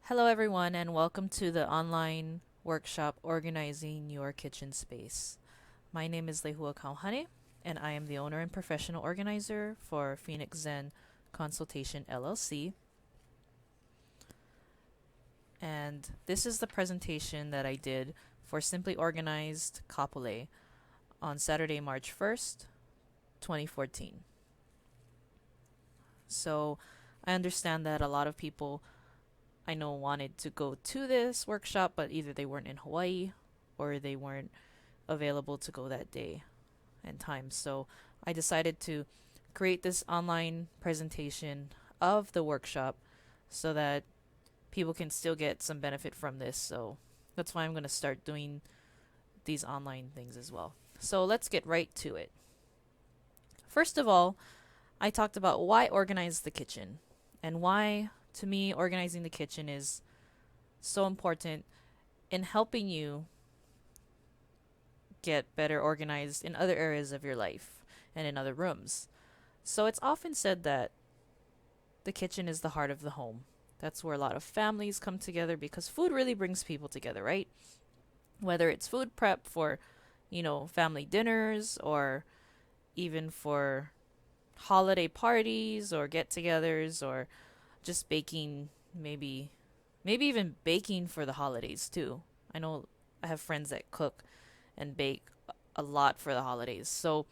Hello, everyone, and welcome to the online workshop Organizing Your Kitchen Space. My name is Lehua Kauhane, and I am the owner and professional organizer for Phoenix Zen Consultation LLC. And this is the presentation that I did for Simply Organized Kapolei on Saturday, March 1st, 2014. So I understand that a lot of people I know wanted to go to this workshop, but either they weren't in Hawaii or they weren't available to go that day and time. So I decided to create this online presentation of the workshop so that people can still get some benefit from this. So that's why I'm going to start doing these online things as well. So let's get right to it. First of all, I talked about why organize the kitchen and why, to me, organizing the kitchen is so important in helping you get better organized in other areas of your life and in other rooms. So it's often said that the kitchen is the heart of the home. That's where a lot of families come together because food really brings people together, right? Whether it's food prep for, family dinners or even for holiday parties or get-togethers or just baking, maybe even baking for the holidays too. I know I have friends that cook and bake a lot for the holidays. So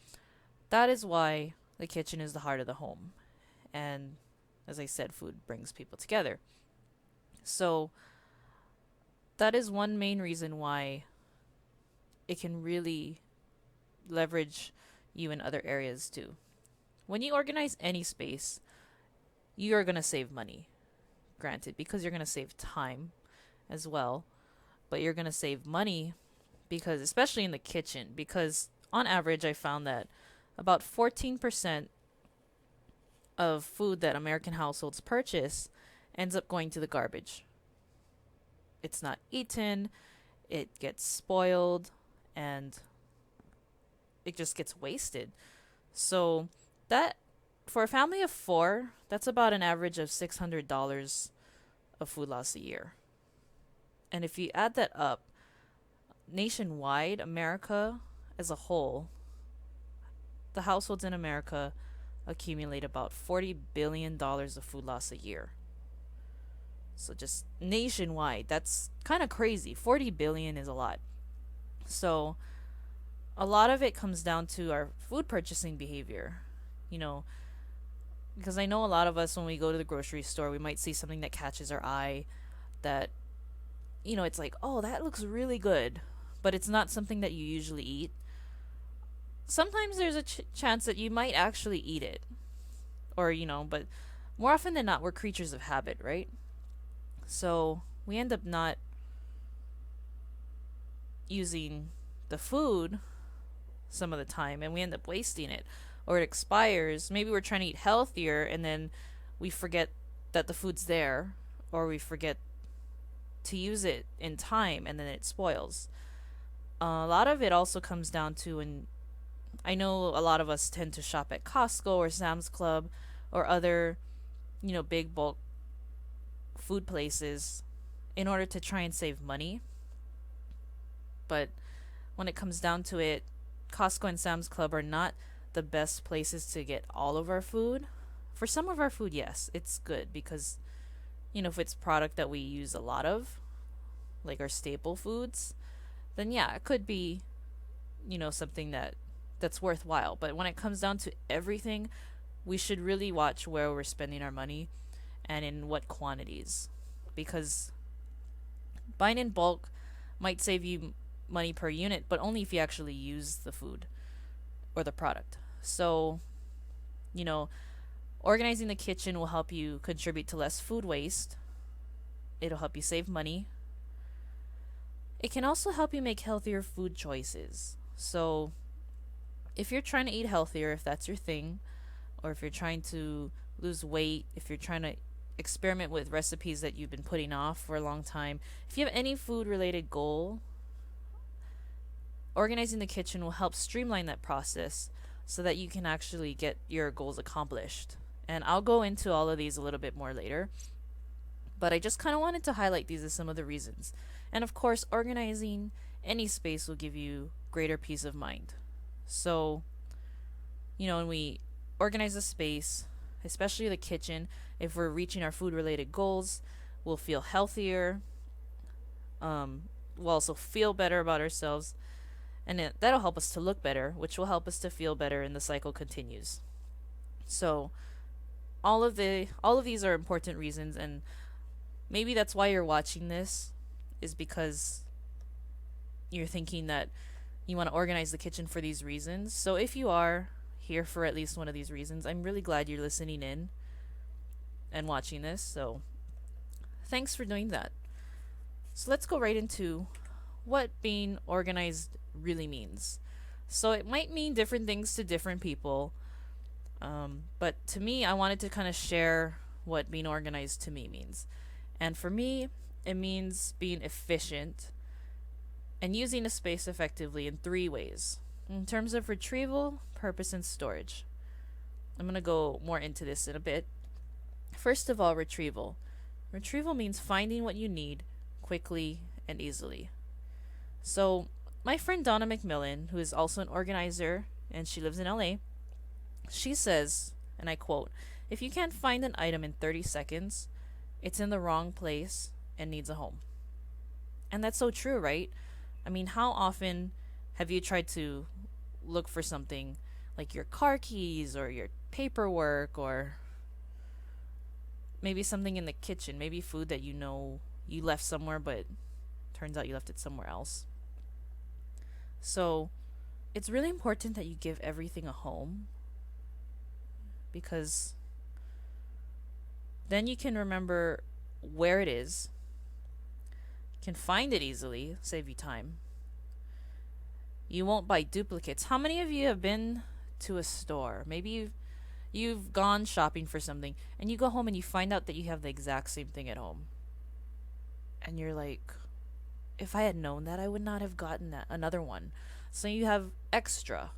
that is why the kitchen is the heart of the home. And as I said, food brings people together. So that is one main reason why it can really leverage you in other areas too. When you organize any space, you are going to save money, granted, because you're going to save time as well. But you're going to save money because, especially in the kitchen, because on average, I found that about 14% of food that American households purchase ends up going to the garbage. It's not eaten, it gets spoiled, and it just gets wasted. So, that for a family of four, that's about an average of $600 of food loss a year. And if you add that up, nationwide, America as a whole, the households in America accumulate about $40 billion of food loss a year. So just nationwide, that's kind of crazy. 40 billion is a lot. So a lot of it comes down to our food purchasing behavior. You know, because I know a lot of us, when we go to the grocery store, we might see something that catches our eye that, it's like, oh, that looks really good, but it's not something that you usually eat. Sometimes there's a chance that you might actually eat it, or, but more often than not, we're creatures of habit, right? So we end up not using the food some of the time, and we end up wasting it, or it expires. Maybe we're trying to eat healthier and then we forget that the food's there, or we forget to use it in time and then it spoils. A lot of it also comes down to, and I know a lot of us tend to shop at Costco or Sam's Club or other, big bulk food places in order to try and save money. But when it comes down to it, Costco and Sam's Club are not the best places to get all of our food. For some of our food, yes, it's good because, if it's product that we use a lot of, like our staple foods, then yeah, it could be, something that's worthwhile. But when it comes down to everything, we should really watch where we're spending our money and in what quantities, because buying in bulk might save you money per unit, but only if you actually use the food or the product. So, organizing the kitchen will help you contribute to less food waste. It'll help you save money. It can also help you make healthier food choices. So, if you're trying to eat healthier, if that's your thing, or if you're trying to lose weight, if you're trying to experiment with recipes that you've been putting off for a long time, if you have any food related goal, organizing the kitchen will help streamline that process so that you can actually get your goals accomplished. And I'll go into all of these a little bit more later. But I just kind of wanted to highlight these as some of the reasons. And of course, organizing any space will give you greater peace of mind. So, when we organize a space, especially the kitchen, if we're reaching our food related goals, we'll feel healthier. We'll also feel better about ourselves. And that'll help us to look better, which will help us to feel better, and the cycle continues. So, all of these are important reasons, and maybe that's why you're watching this, is because you're thinking that you want to organize the kitchen for these reasons. So if you are here for at least one of these reasons, I'm really glad you're listening in and watching this. So thanks for doing that. So let's go right into what being organized really means. So it might mean different things to different people. But to me, I wanted to kind of share what being organized to me means. And for me, it means being efficient and using a space effectively in 3 ways. In terms of retrieval, purpose, and storage. I'm going to go more into this in a bit. First of all, retrieval. Retrieval means finding what you need quickly and easily. So, my friend Donna McMillan, who is also an organizer and she lives in LA, she says, and I quote, "If you can't find an item in 30 seconds, it's in the wrong place and needs a home." And that's so true, right? I mean, how often have you tried to look for something like your car keys or your paperwork, or maybe something in the kitchen, maybe food that you left somewhere but turns out you left it somewhere else. So, it's really important that you give everything a home, because then you can remember where it is, can find it easily, save you time. You won't buy duplicates. How many of you have been to a store? Maybe you've gone shopping for something and you go home and you find out that you have the exact same thing at home. And you're like, if I had known that, I would not have gotten another one. So you have extra.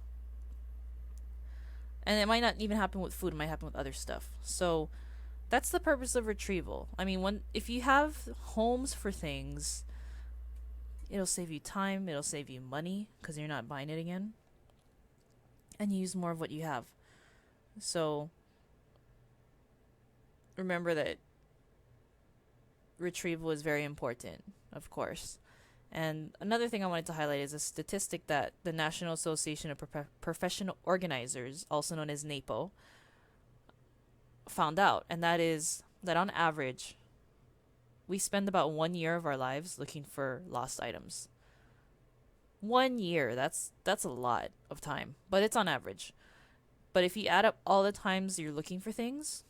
And it might not even happen with food, it might happen with other stuff. So that's the purpose of retrieval. I mean, if you have homes for things, it'll save you time, it'll save you money because you're not buying it again. And you use more of what you have. So remember that retrieval is very important, of course. And another thing I wanted to highlight is a statistic that the National Association of Professional Organizers, also known as NAPO, found out. And that is that on average, we spend about 1 year of our lives looking for lost items. 1 year, that's a lot of time, but it's on average. But if you add up all the times you're looking for things,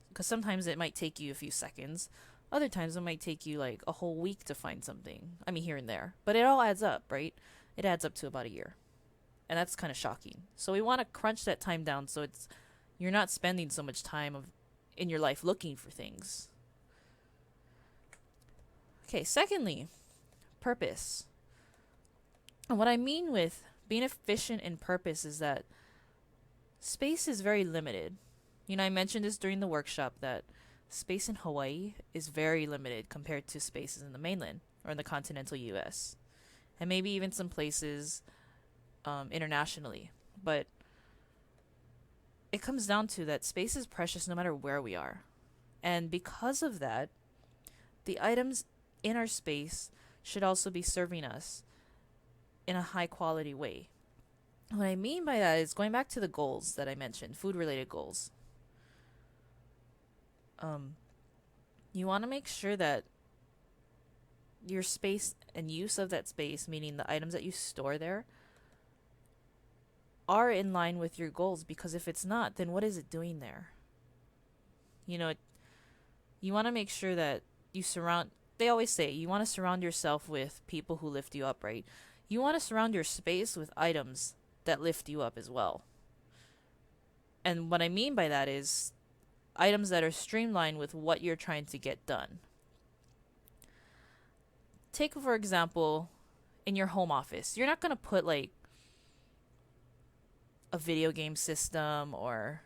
because sometimes it might take you a few seconds, other times it might take you like a whole week to find something. I mean, here and there. But it all adds up, right? It adds up to about a year. And that's kind of shocking. So we want to crunch that time down so you're not spending so much time in your life looking for things. Okay, secondly, purpose. And what I mean with being efficient in purpose is that space is very limited. I mentioned this during the workshop that space in Hawaii is very limited compared to spaces in the mainland or in the continental US, and maybe even some places internationally. But it comes down to that space is precious no matter where we are. And because of that, the items in our space should also be serving us in a high quality way. What I mean by that is going back to the goals that I mentioned, food related goals. You want to make sure that your space and use of that space, meaning the items that you store there, are in line with your goals, because if it's not, then what is it doing there? You want to make sure that they always say you want to surround yourself with people who lift you up, right? You want to surround your space with items that lift you up as well. And what I mean by that is items that are streamlined with what you're trying to get done. Take, for example, in your home office. You're not going to put like a video game system or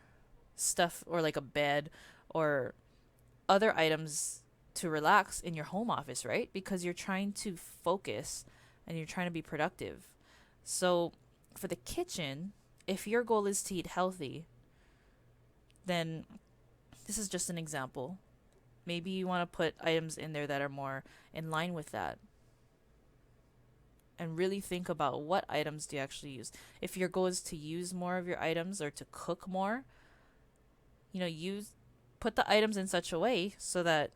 stuff, or like a bed or other items to relax in your home office, right? Because you're trying to focus and you're trying to be productive. So for the kitchen, if your goal is to eat healthy, then this is just an example. Maybe you want to put items in there that are more in line with that. And really think about what items do you actually use. If your goal is to use more of your items or to cook more, put the items in such a way so that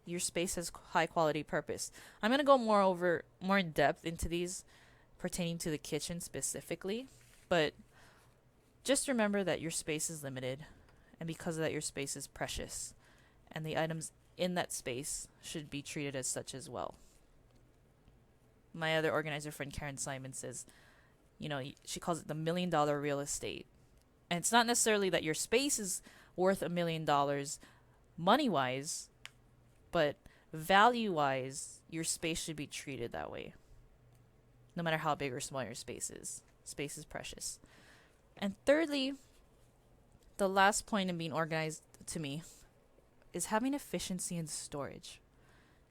your space has high quality purpose. I'm going to go more in depth into these pertaining to the kitchen specifically, but just remember that your space is limited, and because of that, your space is precious, and the items in that space should be treated as such as well. My other organizer friend Karen Simon says, she calls it the $1 million real estate. And it's not necessarily that your space is worth $1 million money-wise, but value-wise, your space should be treated that way. No matter how big or small your space is. Space is precious. And thirdly, the last point in being organized to me is having efficiency in storage.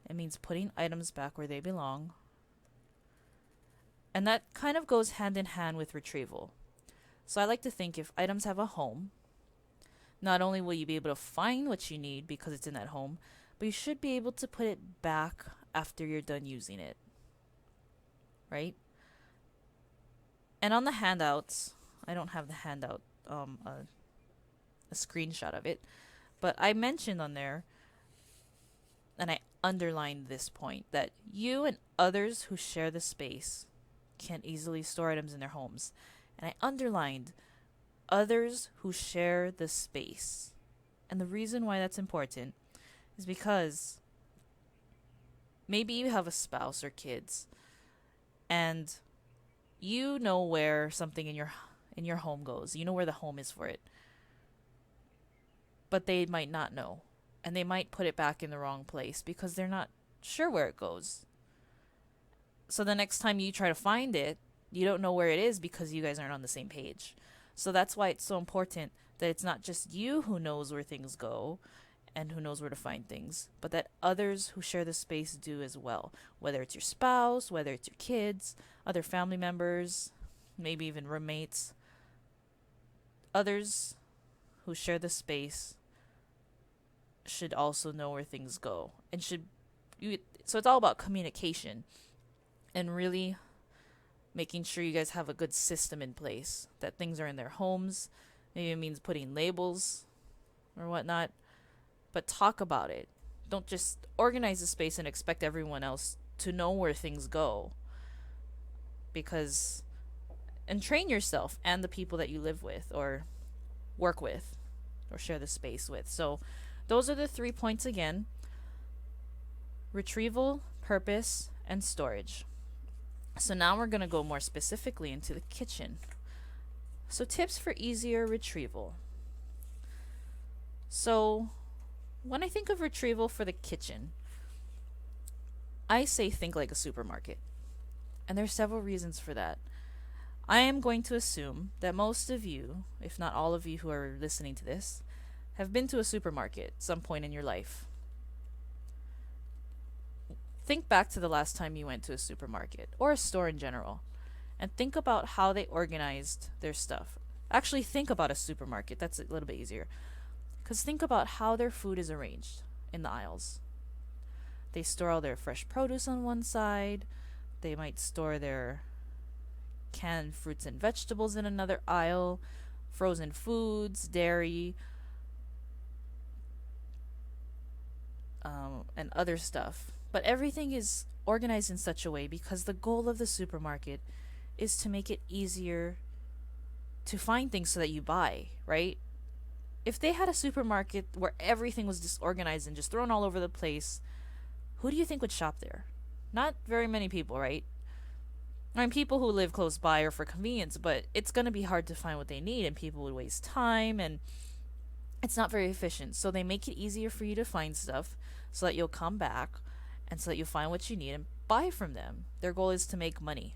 It means putting items back where they belong. And that kind of goes hand in hand with retrieval. So I like to think if items have a home, not only will you be able to find what you need because it's in that home, but you should be able to put it back after you're done using it. Right? And on the handouts, I don't have the handout, a screenshot of it, but I mentioned on there, and I underlined this point, that you and others who share the space can easily store items in their homes. And I underlined others who share the space. And the reason why that's important is because maybe you have a spouse or kids, and you know where something in your home goes. You know where the home is for it. But they might not know. And they might put it back in the wrong place because they're not sure where it goes. So the next time you try to find it, you don't know where it is because you guys aren't on the same page. So that's why it's so important that it's not just you who knows where things go and who knows where to find things, but that others who share the space do as well. Whether it's your spouse, whether it's your kids, other family members, maybe even roommates. Others who share the space should also know where things go. So it's all about communication and really making sure you guys have a good system in place, that things are in their homes. Maybe it means putting labels or whatnot, but talk about it. Don't just organize the space and expect everyone else to know where things go. And train yourself and the people that you live with or work with or share the space with. So those are the 3 points again: retrieval, purpose, and storage. So now we're going to go more specifically into the kitchen. So tips for easier retrieval. So when I think of retrieval for the kitchen, I say think like a supermarket. And there's several reasons for that. I am going to assume that most of you, if not all of you who are listening to this, have been to a supermarket at some point in your life. Think back to the last time you went to a supermarket or a store in general, and think about how they organized their stuff. Actually, think about a supermarket. That's a little bit easier. Because think about how their food is arranged in the aisles. They store all their fresh produce on one side. They might store their canned fruits and vegetables in another aisle, frozen foods, dairy, and other stuff. But everything is organized in such a way because the goal of the supermarket is to make it easier to find things so that you buy, right? If they had a supermarket where everything was disorganized and just thrown all over the place, who do you think would shop there? Not very many people, right? I mean, people who live close by or for convenience, but it's going to be hard to find what they need, and people would waste time, and it's not very efficient. So they make it easier for you to find stuff so that you'll come back and so that you'll find what you need and buy from them. Their goal is to make money.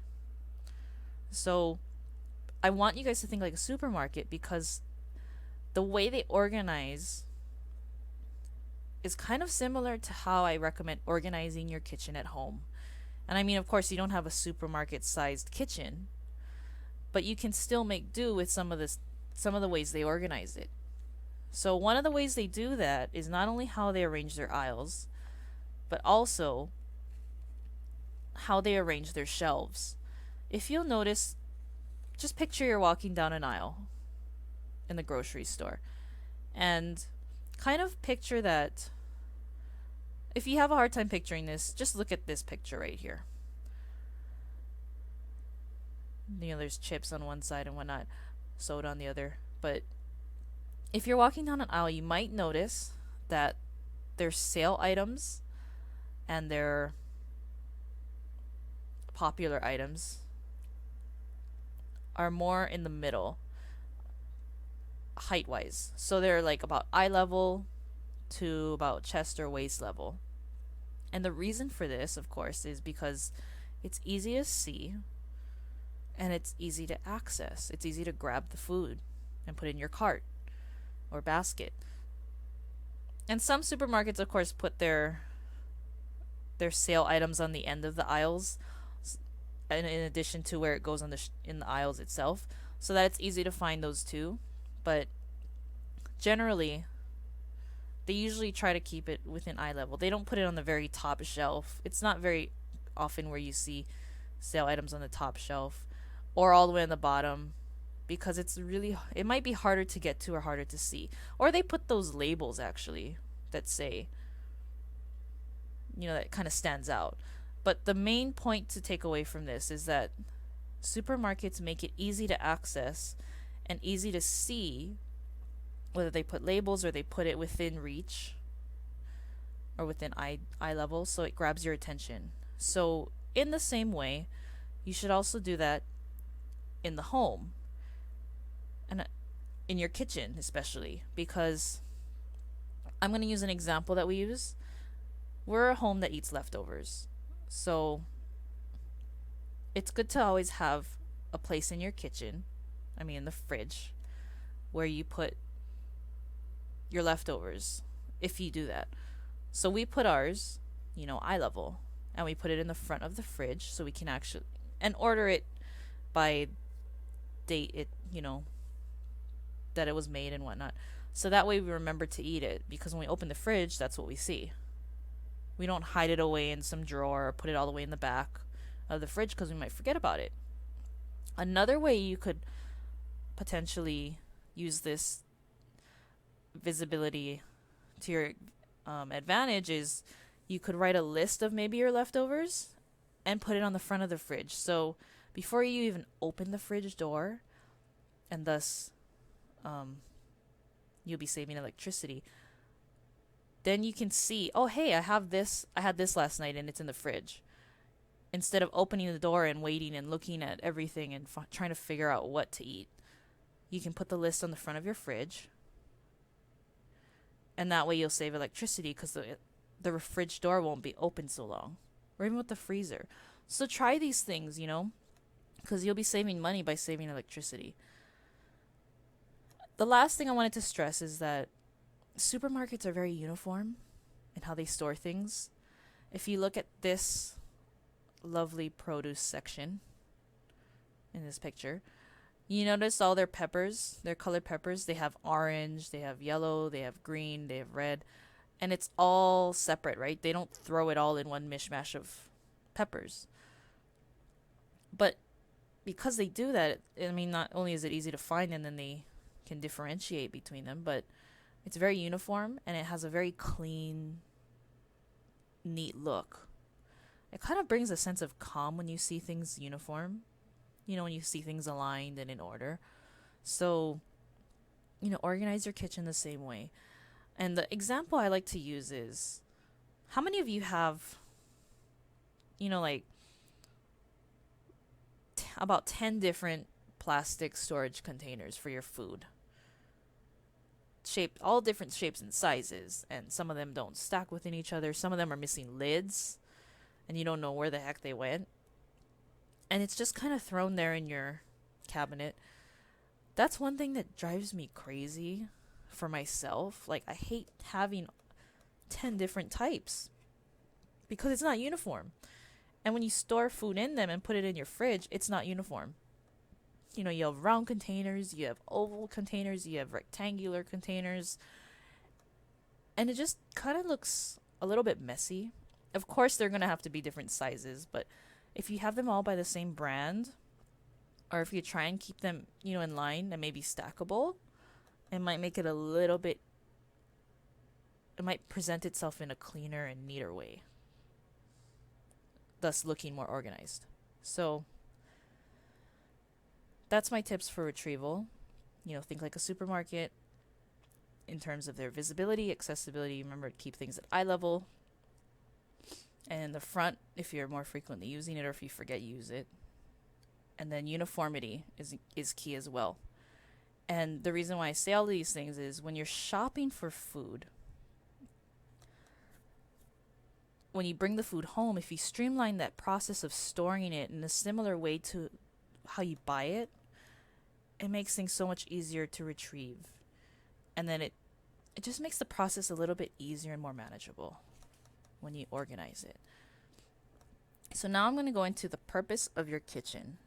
So I want you guys to think like a supermarket because the way they organize is kind of similar to how I recommend organizing your kitchen at home. And I mean, of course, you don't have a supermarket sized kitchen, but you can still make do with some of the ways they organize it. So one of the ways they do that is not only how they arrange their aisles, but also how they arrange their shelves. If you'll notice, just picture you're walking down an aisle in the grocery store and kind of picture that. If you have a hard time picturing this, just look at this picture right here. There's chips on one side and whatnot, soda on the other. But if you're walking down an aisle, you might notice that there's sale items and their popular items are more in the middle, height wise. So they're like about eye level to about chest or waist level. And the reason for this, of course, is because it's easy to see and it's easy to access. It's easy to grab the food and put in your cart or basket. And some supermarkets, of course, put their sale items on the end of the aisles, in addition to where it goes on in the aisles itself, so that it's easy to find those too. But generally, they usually try to keep it within eye level. They don't put it on the very top shelf. It's not very often where you see sale items on the top shelf or all the way on the bottom, because it might be harder to get to or harder to see. Or they put those labels actually that say, that kind of stands out. But the main point to take away from this is that supermarkets make it easy to access and easy to see, whether they put labels or they put it within reach or within eye level, so it grabs your attention. So in the same way, you should also do that in the home and in your kitchen especially, because I'm going to use an example that we use. We're a home that eats leftovers. So it's good to always have a place in your kitchen, in the fridge, where you put your leftovers, if you do that. So we put ours, eye level, and we put it in the front of the fridge so we can actually, and order it by date that it was made and whatnot. So that way we remember to eat it, because when we open the fridge, that's what we see. We don't hide it away in some drawer or put it all the way in the back of the fridge because we might forget about it. Another way you could potentially use this visibility to your advantage is you could write a list of maybe your leftovers and put it on the front of the fridge. So before you even open the fridge door, and thus you'll be saving electricity, then you can see, oh hey, I had this last night and it's in the fridge. Instead of opening the door and waiting and looking at everything and trying to figure out what to eat, you can put the list on the front of your fridge, and that way you'll save electricity because the fridge door won't be open so long, or even with the freezer. So try these things, because you'll be saving money by saving electricity. The last thing I wanted to stress is that supermarkets are very uniform in how they store things. If you look at this lovely produce section in this picture, you notice all their peppers, their colored peppers. They have orange, they have yellow, they have green, they have red, and it's all separate, right? They don't throw it all in one mishmash of peppers. But because they do that, not only is it easy to find, and then they can differentiate between them, but it's very uniform and it has a very clean, neat look. It kind of brings a sense of calm when you see things uniform, when you see things aligned and in order. So, organize your kitchen the same way. And the example I like to use is, how many of you have, about 10 different plastic storage containers for your food? All different shapes and sizes, and some of them don't stack within each other. Some of them are missing lids, and you don't know where the heck they went. And it's just kind of thrown there in your cabinet. That's one thing that drives me crazy for myself. Like, I hate having 10 different types because it's not uniform. And when you store food in them and put it in your fridge, it's not uniform. You know, you have round containers, you have oval containers, you have rectangular containers, and it just kind of looks a little bit messy. Of course, they're going to have to be different sizes, but if you have them all by the same brand, or if you try and keep them, you know, in line and maybe stackable, it might make it a little bit, it might present itself in a cleaner and neater way, thus looking more organized. So that's my tips for retrieval. You know, think like a supermarket in terms of their visibility, accessibility. Remember to keep things at eye level. And in the front, if you're more frequently using it or if you forget you use it. And then uniformity is key as well. And the reason why I say all these things is when you're shopping for food, when you bring the food home, if you streamline that process of storing it in a similar way to how you buy it, it makes things so much easier to retrieve. And then it just makes the process a little bit easier and more manageable when you organize it. So now I'm going to go into the purpose of your kitchen.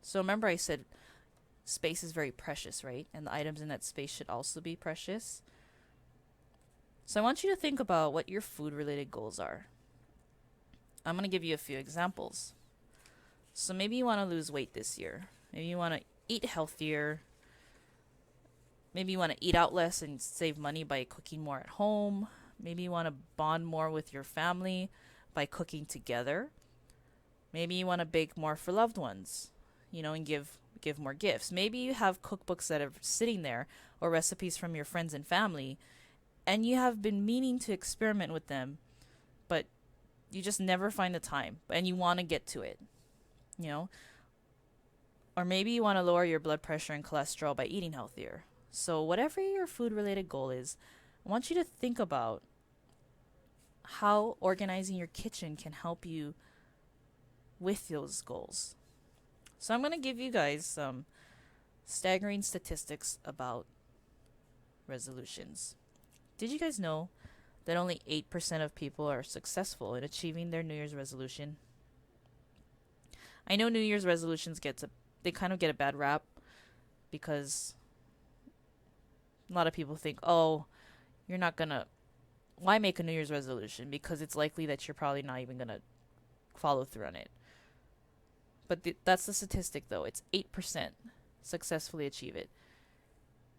So remember I said space is very precious, right? And the items in that space should also be precious. So I want you to think about what your food-related goals are. I'm going to give you a few examples. So maybe you want to lose weight this year. Maybe you want to eat healthier. Maybe you want to eat out less and save money by cooking more at home. Maybe you want to bond more with your family by cooking together. Maybe you want to bake more for loved ones, you know, and give more gifts. Maybe you have cookbooks that are sitting there or recipes from your friends and family, and you have been meaning to experiment with them, but you just never find the time, and you want to get to it, you know. Or maybe you want to lower your blood pressure and cholesterol by eating healthier. So whatever your food-related goal is, I want you to think about how organizing your kitchen can help you with those goals. So I'm going to give you guys some staggering statistics about resolutions. Did you guys know that only 8% of people are successful in achieving their New Year's resolution? I know New Year's resolutions they kind of get a bad rap because a lot of people think, oh, you're not going to, why make a New Year's resolution? Because it's likely that you're probably not even going to follow through on it. But that's the statistic, though. It's 8% successfully achieve it.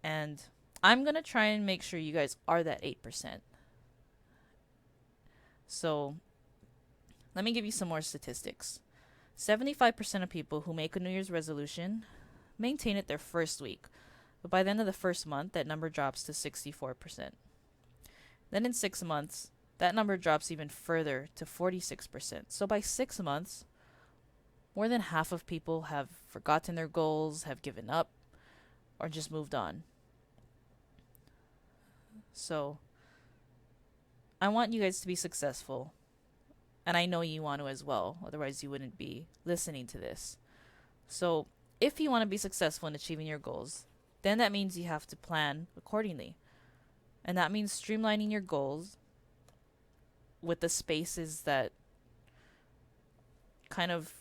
And I'm going to try and make sure you guys are that 8%. So let me give you some more statistics. 75% of people who make a New Year's resolution maintain it their first week. But by the end of the first month, that number drops to 64%. Then in 6 months, that number drops even further to 46%. So by 6 months, more than half of people have forgotten their goals, have given up, or just moved on. So I want you guys to be successful. And I know you want to as well. Otherwise, you wouldn't be listening to this. So if you want to be successful in achieving your goals, then that means you have to plan accordingly. And that means streamlining your goals with the spaces that kind of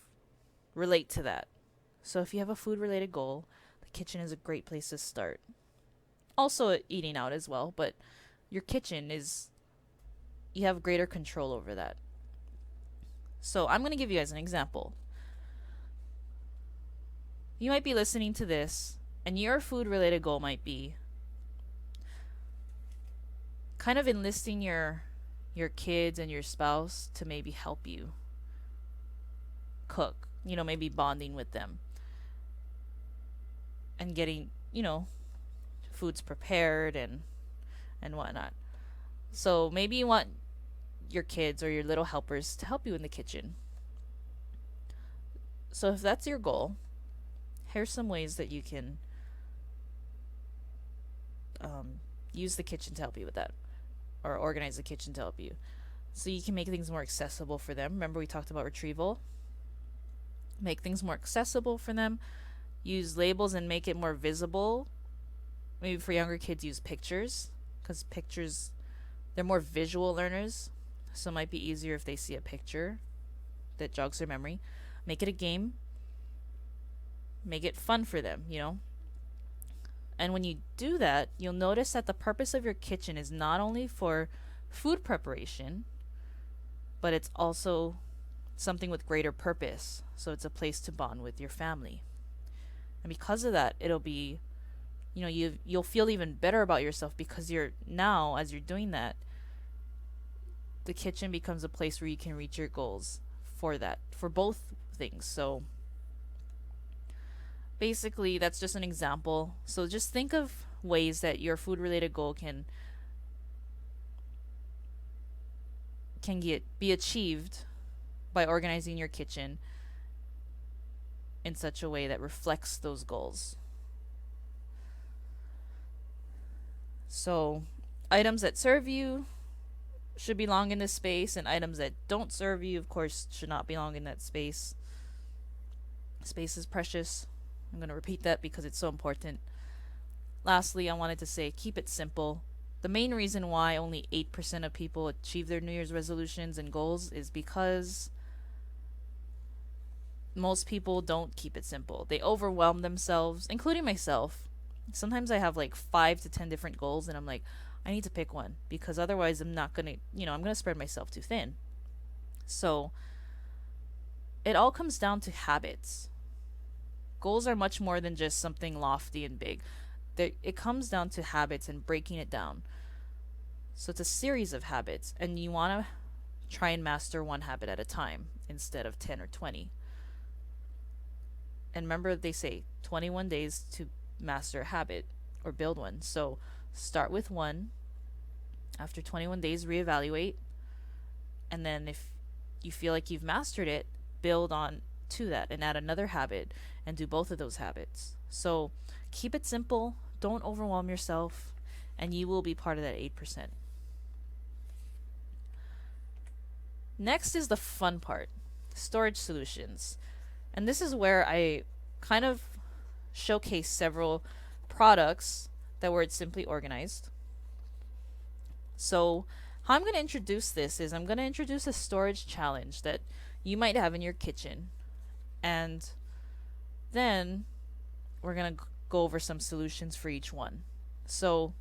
relate to that. So if you have a food-related goal, the kitchen is a great place to start. Also eating out as well, but your kitchen you have greater control over that. So I'm going to give you guys an example. You might be listening to this, and your food-related goal might be kind of enlisting your kids and your spouse to maybe help you cook. You know, maybe bonding with them and getting, you know, foods prepared and whatnot. So maybe you want your kids or your little helpers to help you in the kitchen. So if that's your goal, here's some ways that you can use the kitchen to help you with that, or organize the kitchen to help you. So you can make things more accessible for them. Remember we talked about retrieval? Make things more accessible for them. Use labels and make it more visible. Maybe for younger kids, use pictures, because pictures They're more visual learners, so it might be easier if they see a picture that jogs their memory. Make it a game, make it fun for them, you know? And when you do that, you'll notice that the purpose of your kitchen is not only for food preparation, but it's also something with greater purpose. So it's a place to bond with your family. And because of that, it'll be, you'll feel even better about yourself because you're now, as you're doing that, the kitchen becomes a place where you can reach your goals for that, for both things. So basically, that's just an example. So just think of ways that your food related goal can be achieved by organizing your kitchen in such a way that reflects those goals. So, items that serve you should belong in this space, and items that don't serve you, of course, should not belong in that space. Space is precious. I'm going to repeat that because it's so important. Lastly, I wanted to say keep it simple. The main reason why only 8% of people achieve their New Year's resolutions and goals is because most people don't keep it simple. They overwhelm themselves, including myself. Sometimes I have like 5 to 10 different goals, and I'm like, I need to pick one because otherwise I'm not going to, I'm going to spread myself too thin. So it all comes down to habits. Goals are much more than just something lofty and big. It comes down to habits and breaking it down. So it's a series of habits, and you want to try and master one habit at a time instead of 10 or 20. And remember, they say 21 days to master a habit or build one. So start with one. After 21 days, reevaluate. And then if you feel like you've mastered it, build on to that and add another habit and do both of those habits. So keep it simple. Don't overwhelm yourself, and you will be part of that 8%. Next is the fun part, storage solutions. And this is where I kind of showcase several products that were at Simply Organized. So how I'm going to introduce this is I'm going to introduce a storage challenge that you might have in your kitchen. And then we're going to go over some solutions for each one. So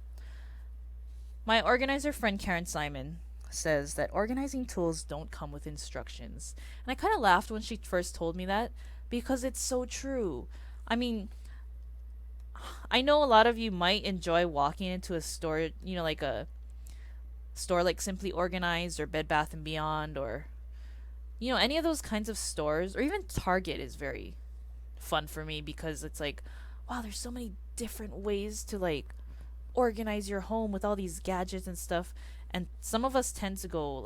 my organizer friend Karen Simon says that organizing tools don't come with instructions. And I kind of laughed when she first told me that because it's so true. I mean, I know a lot of you might enjoy walking into a store, like a store like Simply Organized or Bed Bath and Beyond, or any of those kinds of stores, or even Target is very fun for me because it's like, wow, there's so many different ways to like organize your home with all these gadgets and stuff. And some of us tend to go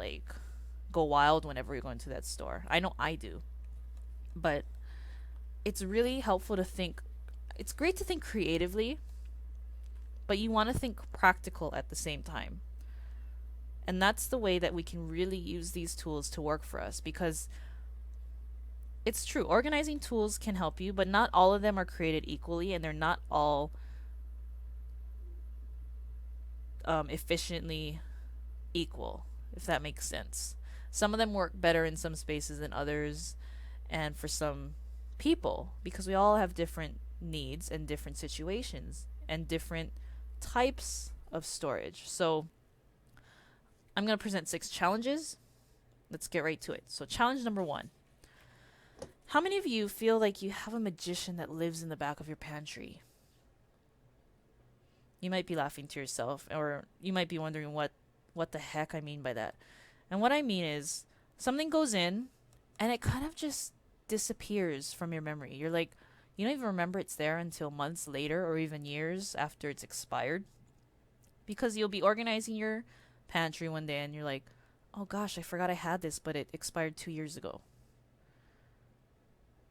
wild whenever we go into that store. I know I do. But it's really helpful to think. It's great to think creatively, but you want to think practical at the same time. And that's the way that we can really use these tools to work for us, because it's true, organizing tools can help you, but not all of them are created equally, and they're not all efficiently equal, if that makes sense. Some of them work better in some spaces than others, and for some people, because we all have different needs and different situations and different types of storage. So I'm going to present 6 challenges. Let's get right to it. So challenge number 1. How many of you feel like you have a magician that lives in the back of your pantry? You might be laughing to yourself, or you might be wondering what the heck I mean by that. And what I mean is something goes in and it kind of just disappears from your memory. You're like, you don't even remember it's there until months later or even years after it's expired. Because you'll be organizing your pantry one day and you're like, oh gosh, I forgot I had this, but it expired 2 years ago.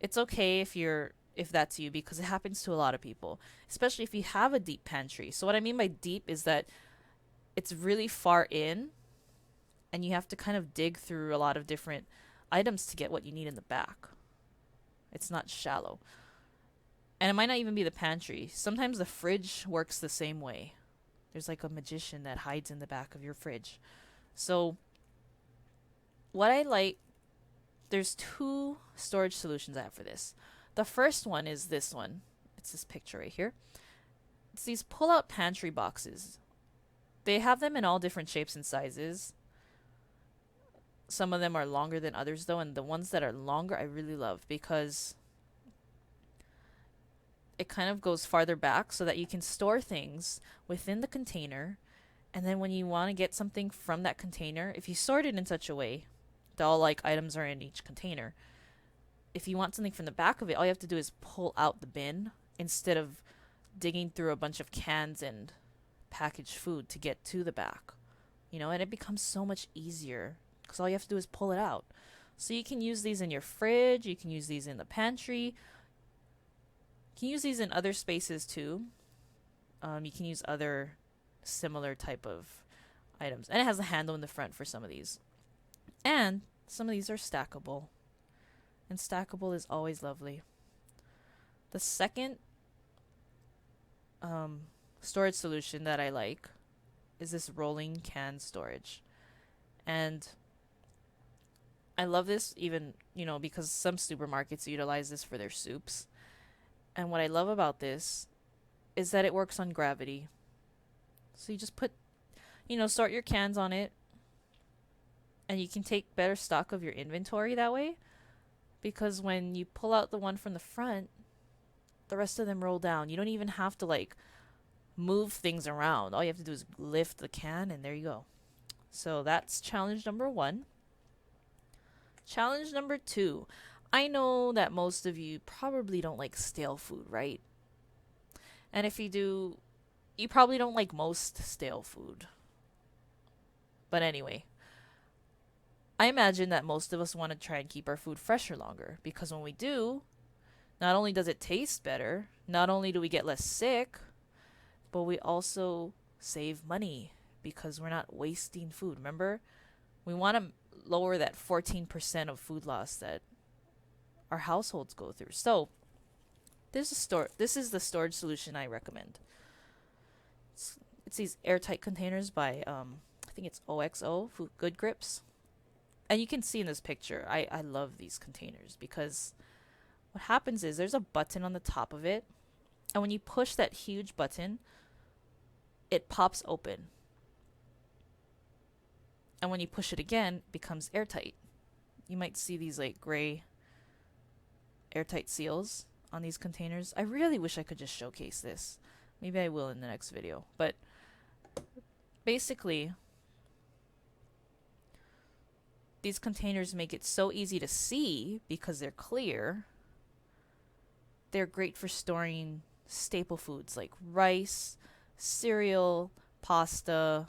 It's okay if that's you, because it happens to a lot of people, especially if you have a deep pantry. So what I mean by deep is that it's really far in and you have to kind of dig through a lot of different items to get what you need in the back. It's not shallow. And it might not even be the pantry. Sometimes the fridge works the same way. There's like a magician that hides in the back of your fridge. So, what I like, there's two storage solutions I have for this. The first one is this one. It's this picture right here. It's these pull-out pantry boxes. They have them in all different shapes and sizes. Some of them are longer than others though, and the ones that are longer I really love because it kind of goes farther back so that you can store things within the container, and then when you want to get something from that container, if you sort it in such a way that all like items are in each container, if you want something from the back of it, all you have to do is pull out the bin instead of digging through a bunch of cans and packaged food to get to the back. And it becomes so much easier because all you have to do is pull it out. So you can use these in your fridge, you can use these in the pantry, you can use these in other spaces too. You can use other similar type of items. And it has a handle in the front for some of these. And some of these are stackable. And stackable is always lovely. The second storage solution that I like is this rolling can storage. And I love this even, because some supermarkets utilize this for their soups. And what I love about this is that it works on gravity. So you just put, sort your cans on it, and you can take better stock of your inventory that way. Because when you pull out the one from the front, the rest of them roll down. You don't even have to move things around. All you have to do is lift the can, and there you go. So that's challenge number 1. Challenge number 2. I know that most of you probably don't like stale food, right? And if you do, you probably don't like most stale food. But anyway, I imagine that most of us want to try and keep our food fresher longer, because when we do, not only does it taste better, not only do we get less sick, but we also save money because we're not wasting food. Remember, we want to lower that 14% of food loss that our households go through. So this is the storage solution I recommend. It's these airtight containers by I think it's OXO, Food Good Grips. And you can see in this picture, I love these containers because what happens is there's a button on the top of it, and when you push that huge button, it pops open. And when you push it again, it becomes airtight. You might see these gray airtight seals on these containers. I really wish I could just showcase this. Maybe I will in the next video. But basically, these containers make it so easy to see because they're clear. They're great for storing staple foods like rice, cereal, pasta.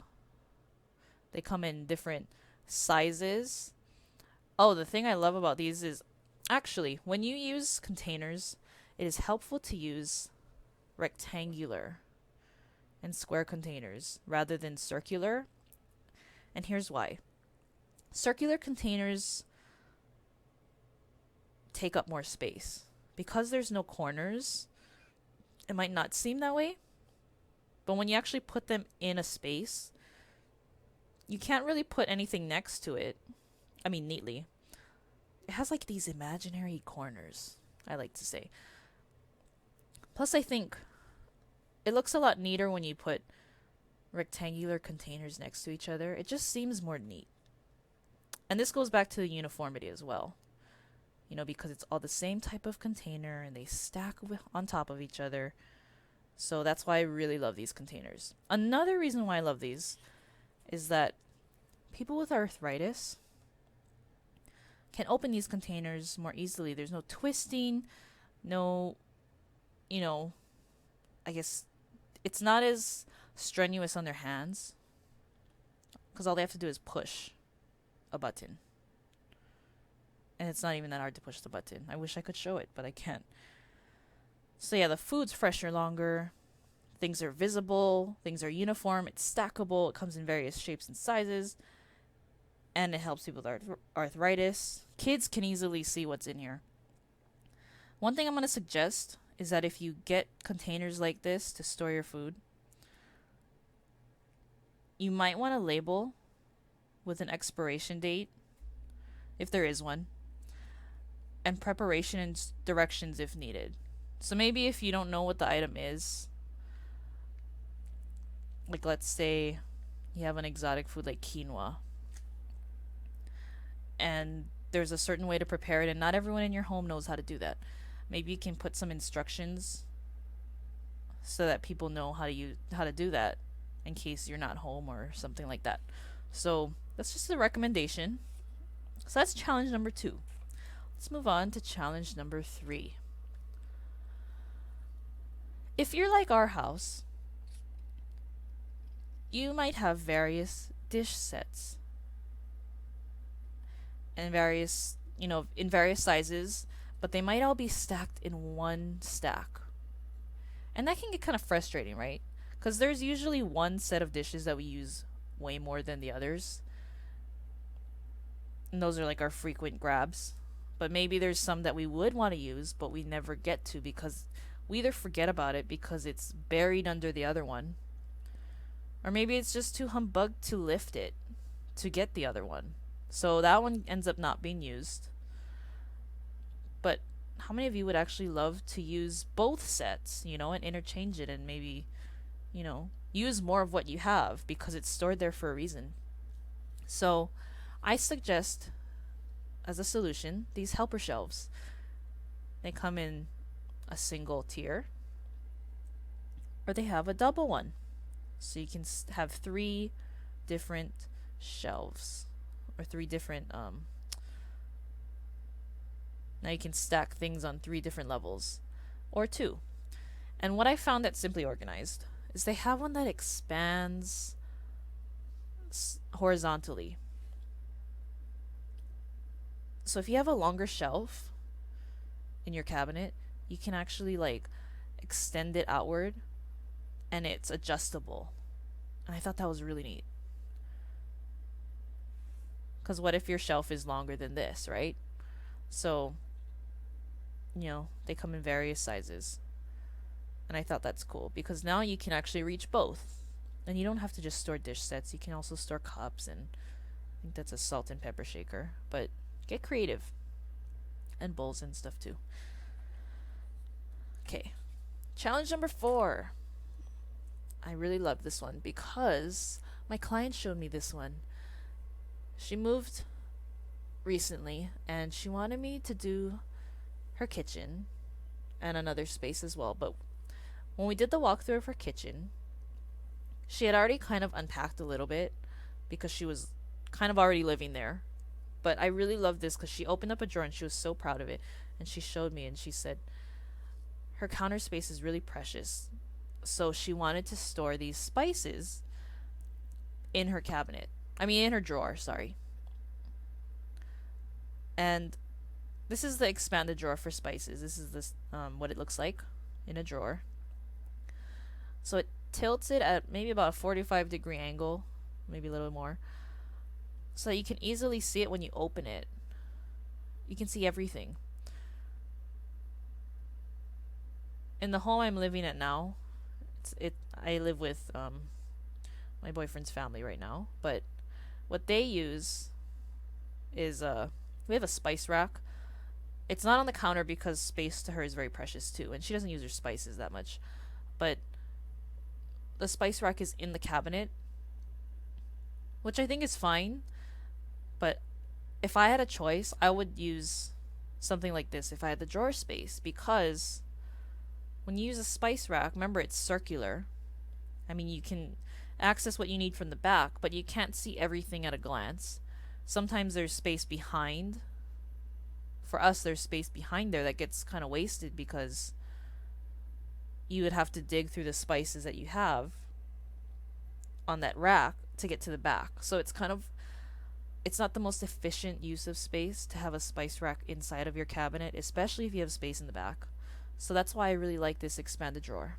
They come in different sizes. Oh, the thing I love about these is actually when you use containers, it is helpful to use rectangular and square containers rather than circular. And here's why. Circular containers take up more space. Because there's no corners, it might not seem that way. But when you actually put them in a space, you can't really put anything next to it. I mean, neatly. It has these imaginary corners, I like to say. Plus, I think it looks a lot neater when you put rectangular containers next to each other. It just seems more neat. And this goes back to the uniformity as well. Because it's all the same type of container and they stack on top of each other. So that's why I really love these containers. Another reason why I love these is that people with arthritis can open these containers more easily. There's no twisting, no, I guess it's not as strenuous on their hands because all they have to do is push a button. And it's not even that hard to push the button. I wish I could show it, but I can't. So yeah, the food's fresher longer. Things are visible. Things are uniform. It's stackable. It comes in various shapes and sizes. And it helps people with arthritis. Kids can easily see what's in here. One thing I'm going to suggest is that if you get containers like this to store your food, You might want to label with an expiration date, if there is one, and preparation and directions if needed. So maybe if you don't know what the item is, like let's say you have an exotic food like quinoa, and there's a certain way to prepare it, and not everyone in your home knows how to do that. Maybe you can put some instructions so that people know how to do that in case you're not home or something like that. So that's just a recommendation. So that's challenge number 2. Let's move on to challenge number 3. If you're like our house, you might have various dish sets and in various sizes, but they might all be stacked in one stack. And that can get kind of frustrating, right? Because there's usually one set of dishes that we use way more than the others. And those are like our frequent grabs. But maybe there's some that we would want to use, but we never get to because we either forget about it because it's buried under the other one, or maybe it's just too humbugged to lift it to get the other one. So that one ends up not being used. But how many of you would actually love to use both sets, and interchange it and maybe, use more of what you have because it's stored there for a reason? So I suggest, as a solution, these helper shelves. They come in a single tier, or they have a double one. So you can have 3 different shelves, or 3 different, now you can stack things on 3 different levels, or 2. And what I found at Simply Organized is they have one that expands horizontally. So if you have a longer shelf in your cabinet, you can actually extend it outward, and it's adjustable. And I thought that was really neat. Because what if your shelf is longer than this, right? So, they come in various sizes. And I thought that's cool because now you can actually reach both. And you don't have to just store dish sets. You can also store cups, and I think that's a salt and pepper shaker. But get creative. And bowls and stuff too. Okay. Challenge number 4. I really love this one because my client showed me this one. She moved recently and she wanted me to do her kitchen and another space as well. But when we did the walkthrough of her kitchen, she had already kind of unpacked a little bit because she was kind of already living there. But I really loved this because she opened up a drawer and she was so proud of it. And she showed me and she said her counter space is really precious. So she wanted to store these spices in her cabinet. In her drawer, sorry. And this is the expanded drawer for spices. This is what it looks like in a drawer. So it tilts it at maybe about a 45-degree angle, maybe a little more, so that you can easily see it when you open it. You can see everything. In the home I'm living at now, I live with my boyfriend's family right now, but what they use is we have a spice rack. It's not on the counter because space to her is very precious too, and she doesn't use her spices that much. But the spice rack is in the cabinet, which I think is fine. But if I had a choice, I would use something like this if I had the drawer space, because when you use a spice rack, remember it's circular. You can access what you need from the back, but you can't see everything at a glance. Sometimes there's space behind. For us, there's space behind there that gets kind of wasted because you would have to dig through the spices that you have on that rack to get to the back. So it's not the most efficient use of space to have a spice rack inside of your cabinet, especially if you have space in the back. So that's why I really like this expanded drawer.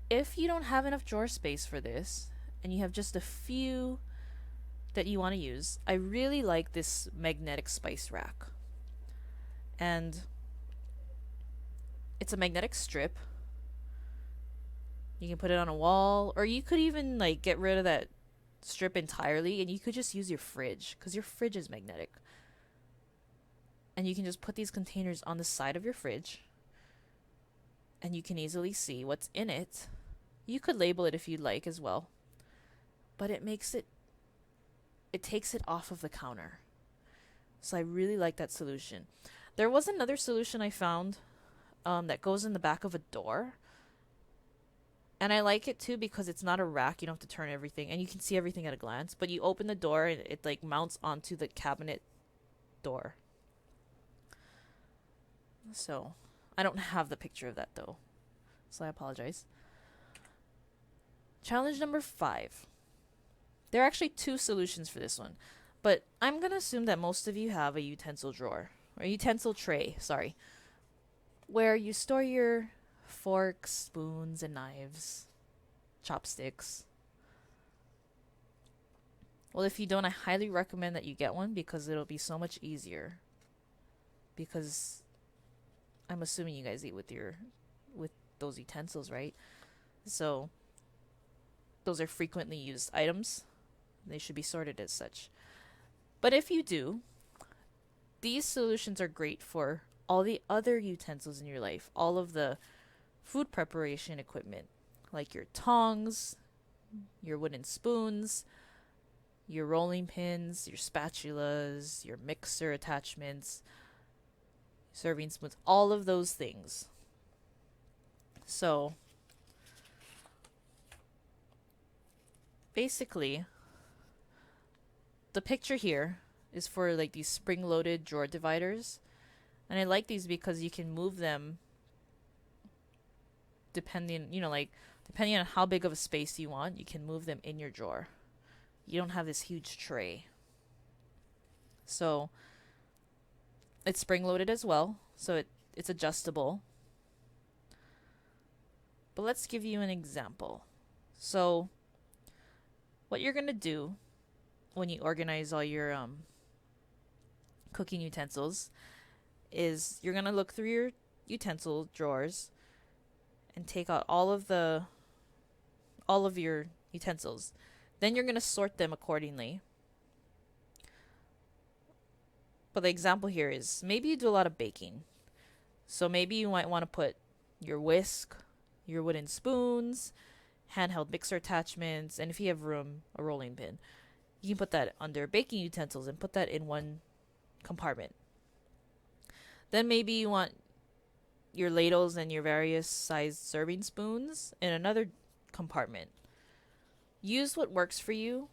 If you don't have enough drawer space for this, and you have just a few that you want to use, I really like this magnetic spice rack. And it's a magnetic strip, You can put it on a wall, or you could even like get rid of that strip entirely and you could just use your fridge because your fridge is magnetic. And you can just put these containers on the side of your fridge and you can easily see what's in it. You could label it if you'd like as well, but it takes it off of the counter. So I really like that solution. There was another solution I found that goes in the back of a door. And I like it too because it's not a rack. You don't have to turn everything and you can see everything at a glance. But you open the door and it like mounts onto the cabinet door. So I don't have the picture of that though. So I apologize. Challenge number 5. There are actually 2 solutions for this one. But I'm going to assume that most of you have a utensil drawer. Or utensil tray, sorry. Where you store your forks, spoons, and knives, chopsticks. Well, if you don't, I highly recommend that you get one because it'll be so much easier. Because I'm assuming you guys eat with those utensils, right? So those are frequently used items. They should be sorted as such. But if you do, these solutions are great for all the other utensils in your life, all of the food preparation equipment, like your tongs, your wooden spoons, your rolling pins, your spatulas, your mixer attachments, serving spoons, all of those things. So, basically, the picture here is for like these spring-loaded drawer dividers. And I like these because you can move them depending on how big of a space you want. You can move them in your drawer. You don't have this huge tray. So it's spring-loaded as well, so it's adjustable. But let's give you an example. So what you're going to do when you organize all your cooking utensils is you're going to look through your utensil drawers and take out all of your utensils. Then you're going to sort them accordingly. But the example here is maybe you do a lot of baking. So maybe you might want to put your whisk, your wooden spoons, handheld mixer attachments, and if you have room, a rolling pin. You can put that under baking utensils and put that in one compartment. Then maybe you want your ladles and your various sized serving spoons in another compartment. Use what works for you.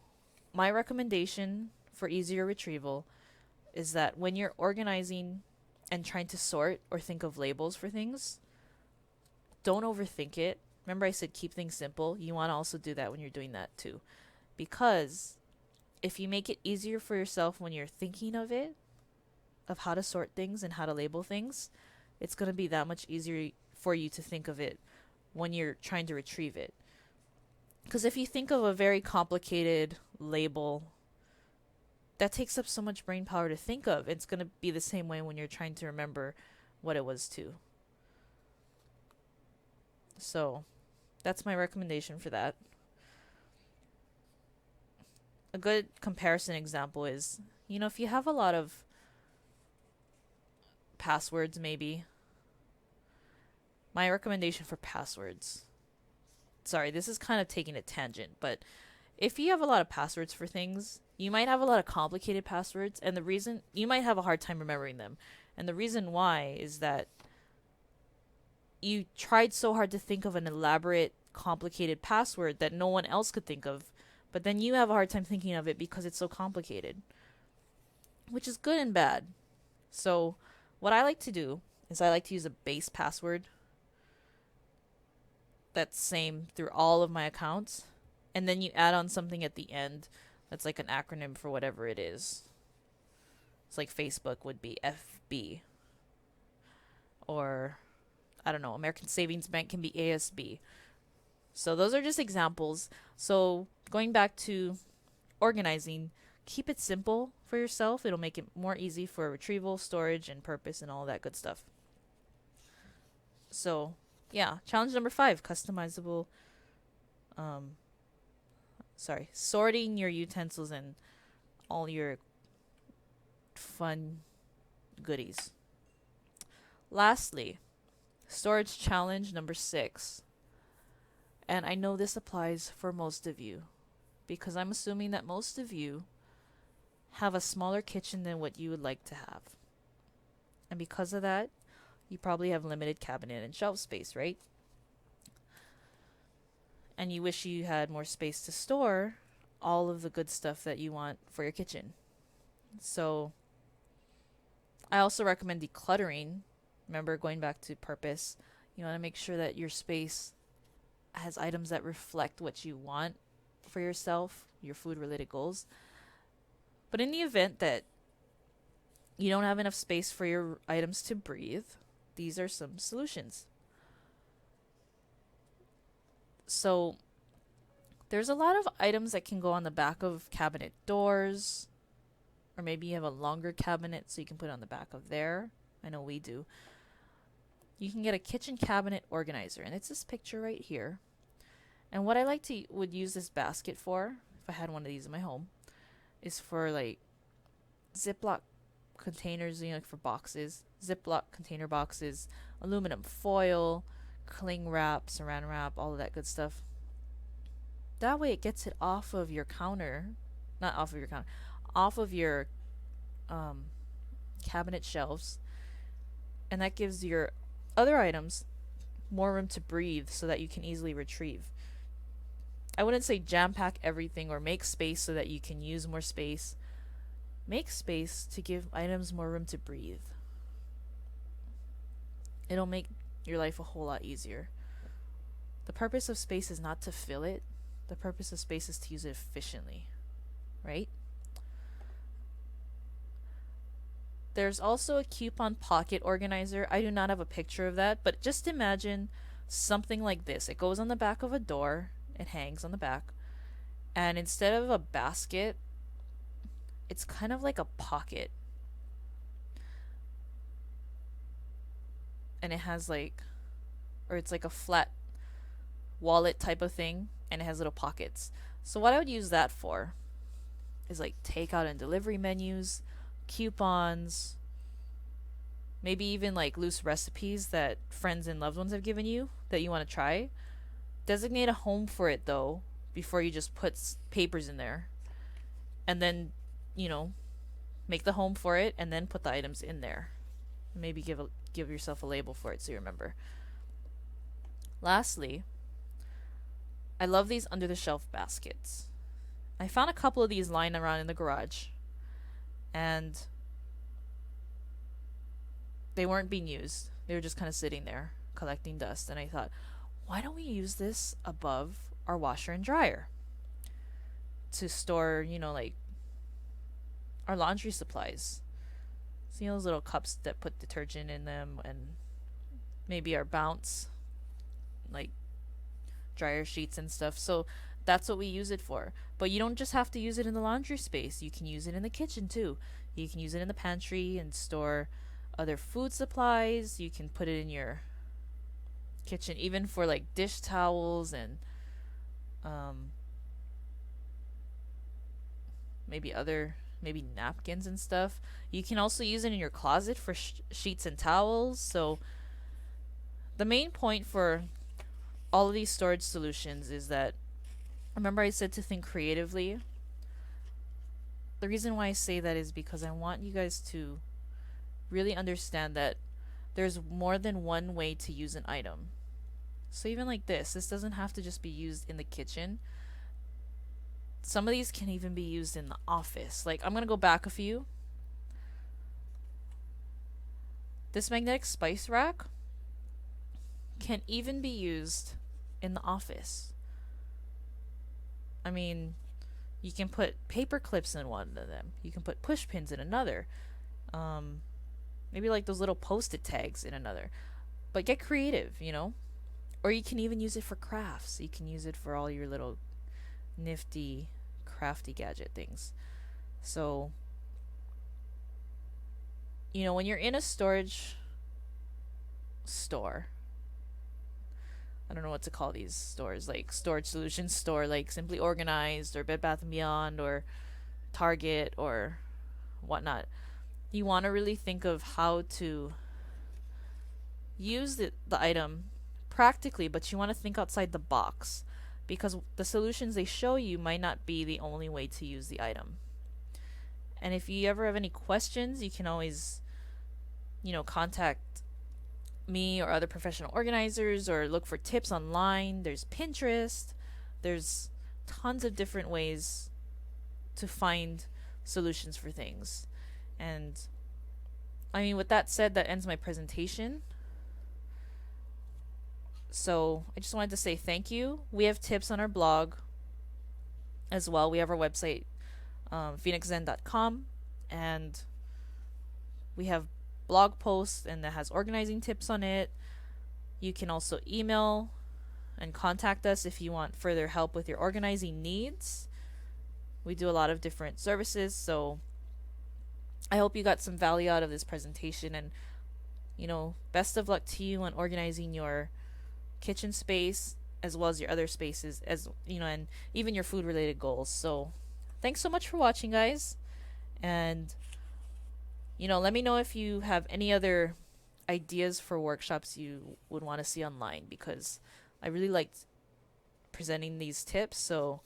My recommendation for easier retrieval is that when you're organizing and trying to sort or think of labels for things, don't overthink it. Remember I said keep things simple. You want to also do that when you're doing that too. Because if you make it easier for yourself when you're thinking of it, of how to sort things and how to label things, it's going to be that much easier for you to think of it when you're trying to retrieve it. Because if you think of a very complicated label, that takes up so much brain power to think of. It's going to be the same way when you're trying to remember what it was too. So that's my recommendation for that. A good comparison example is, if you have a lot of passwords, maybe. My recommendation for passwords. Sorry, this is kind of taking a tangent, but if you have a lot of passwords for things, you might have a lot of complicated passwords, and the reason you might have a hard time remembering them. And the reason why is that you tried so hard to think of an elaborate, complicated password that no one else could think of, but then you have a hard time thinking of it because it's so complicated, which is good and bad. So what I like to do is I like to use a base password that's same through all of my accounts, and then you add on something at the end that's like an acronym for whatever it is. It's like Facebook would be FB, or I don't know, American Savings Bank can be ASB. So those are just examples. So going back to organizing, keep it simple for yourself. It'll make it more easy for retrieval, storage, and purpose, and all that good stuff. So, yeah, challenge number 5, customizable um, sorting your utensils and all your fun goodies. Lastly, storage challenge number 6. And I know this applies for most of you because I'm assuming that most of you have a smaller kitchen than what you would like to have. And because of that, you probably have limited cabinet and shelf space, right? And you wish you had more space to store all of the good stuff that you want for your kitchen. So I also recommend decluttering. Remember, going back to purpose, you want to make sure that your space has items that reflect what you want for yourself, your food related goals. But in the event that you don't have enough space for your items to breathe, these are some solutions. So there's a lot of items that can go on the back of cabinet doors, or maybe you have a longer cabinet so you can put it on the back of there. I know we do. You can get a kitchen cabinet organizer, and it's this picture right here. And what I would use this basket for, if I had one of these in my home, is for like Ziploc containers, like for boxes, Ziploc container boxes, aluminum foil, cling wrap, saran wrap, all of that good stuff. That way it gets it off of your counter, not off of your counter, off of your cabinet shelves, and that gives your other items more room to breathe so that you can easily retrieve. I wouldn't say jam pack everything or make space so that you can use more space. Make space to give items more room to breathe. It'll make your life a whole lot easier. The purpose of space is not to fill it. The purpose of space is to use it efficiently, right? There's also a coupon pocket organizer. I do not have a picture of that, but just imagine something like this. It goes on the back of a door. It hangs on the back. And instead of a basket, it's kind of like a pocket. And it has it's like a flat wallet type of thing, and it has little pockets. So what I would use that for is like takeout and delivery menus, coupons, maybe even like loose recipes that friends and loved ones have given you that you want to try. Designate a home for it though before you just put papers in there. And then, make the home for it and then put the items in there. Maybe give yourself a label for it so you remember. Lastly, I love these under the shelf baskets. I found a couple of these lying around in the garage, and they weren't being used. They were just kind of sitting there collecting dust, and I thought, why don't we use this above our washer and dryer to store, like our laundry supplies. So, those little cups that put detergent in them, and maybe our bounce, like dryer sheets and stuff. So that's what we use it for. But you don't just have to use it in the laundry space. You can use it in the kitchen too. You can use it in the pantry and store other food supplies. You can put it in your kitchen even for like dish towels and maybe napkins and stuff. You can also use it in your closet for sheets and towels. So the main point for all of these storage solutions is that, remember I said to think creatively? The reason why I say that is because I want you guys to really understand that there's more than one way to use an item. So even like this doesn't have to just be used in the kitchen. Some of these can even be used in the office. Like, I'm going to go back a few. This magnetic spice rack can even be used in the office. I mean, you can put paper clips in one of them. You can put push pins in another. Maybe like those little post-it tags in another. But get creative, Or you can even use it for crafts. You can use it for all your little nifty, crafty gadget things. So, when you're in a storage store, I don't know what to call these stores, like storage solutions store, like Simply Organized or Bed Bath and Beyond or Target or whatnot. You want to really think of how to use the item practically, but you want to think outside the box because the solutions they show you might not be the only way to use the item. And if you ever have any questions, you can always, contact me or other professional organizers or look for tips online. There's Pinterest. There's tons of different ways to find solutions for things. And I mean, with that said, that ends my presentation. So I just wanted to say thank you. We have tips on our blog as well. We have our website, phoenixzen.com, and we have blog posts and that has organizing tips on it. You can also email and contact us if you want further help with your organizing needs. We do a lot of different services, so I hope you got some value out of this presentation, and best of luck to you on organizing your kitchen space as well as your other spaces, as and even your food related goals. So thanks so much for watching, guys, and let me know if you have any other ideas for workshops you would want to see online, because I really liked presenting these tips, so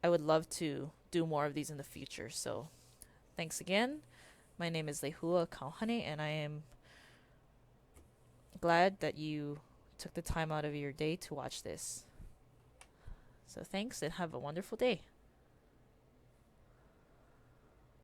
I would love to do more of these in the future. So thanks again. My name is Lehua Kauhane, and I am glad that you took the time out of your day to watch this. So thanks, and have a wonderful day.